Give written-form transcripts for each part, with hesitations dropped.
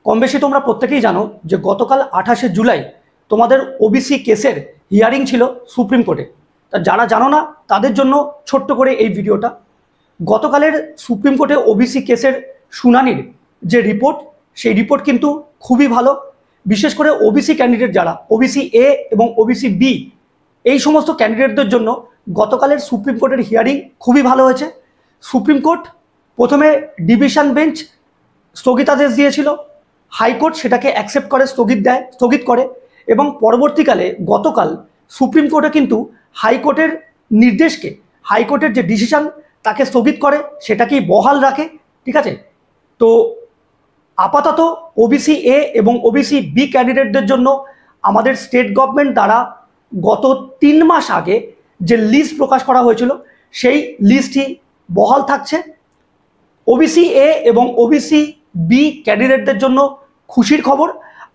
কম বেশি তোমরা প্রত্যেকেই জানো যে গতকাল 28শে জুলাই তোমাদের ওবিসি কেসের হিয়ারিং ছিল সুপ্রিম কোর্টে। তা যারা জানো না তাদের জন্য ছোট্ট করে এই ভিডিওটা। গতকালের সুপ্রিম কোর্টে ওবিসি কেসের শুনানির যে রিপোর্ট, সেই রিপোর্ট কিন্তু খুবই ভালো। বিশেষ করে ওবিসি ক্যান্ডিডেট যারা ওবিসি এ এবং ওবিসি বি, এই সমস্ত ক্যান্ডিডেটদের জন্য গতকালের সুপ্রিম কোর্টের হিয়ারিং খুবই ভালো হয়েছে। সুপ্রিম কোর্ট প্রথমে ডিভিশন বেঞ্চ স্থগিতাদেশ দিয়েছিল, হাইকোর্ট সেটাকে অ্যাকসেপ্ট করে স্থগিত করে এবং পরবর্তীকালে গতকাল সুপ্রিম কোর্টে কিন্তু হাইকোর্টের নির্দেশকে, হাইকোর্টের যে ডিসিশন তাকে স্থগিত করে, সেটাকেই বহাল রাখে। ঠিক আছে, তো আপাতত ওবিসি এ এবং ওবিসি বি ক্যান্ডিডেটদের জন্য আমাদের স্টেট গভর্নমেন্ট দ্বারা গত 3 মাস আগে যে লিস্ট প্রকাশ করা হয়েছিল সেই লিস্টই বহাল থাকছে। ওবিসি এ এবং ওবিসি বি ক্যান্ডিডেটদের জন্য খুশির খবর।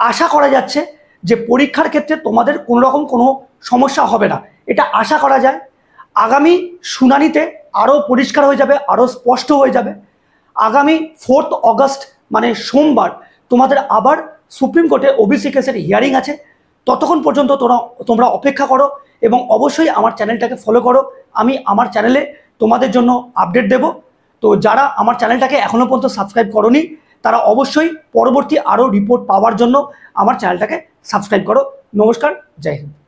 আশা করা যাচ্ছে যে পরীক্ষার ক্ষেত্রে তোমাদের কোনো রকম কোনো সমস্যা হবে না, এটা আশা করা যায়। আগামী শুনানিতে আরও পরিষ্কার হয়ে যাবে, আরও স্পষ্ট হয়ে যাবে। আগামী 4 অগস্ট মানে সোমবার তোমাদের আবার সুপ্রিম কোর্টে ওবিসি কেসের হিয়ারিং আছে। ততক্ষণ পর্যন্ত তোমরা অপেক্ষা করো এবং অবশ্যই আমার চ্যানেলটাকে ফলো করো। আমি আমার চ্যানেলে তোমাদের জন্য আপডেট দেব। তো যারা আমার চ্যানেলটাকে এখনও পর্যন্ত সাবস্ক্রাইব করোনি তারা অবশ্যই পরবর্তী আরও রিপোর্ট পাওয়ার জন্য আমার চ্যানেলটাকে সাবস্ক্রাইব করো। নমস্কার, জয় হিন্দ।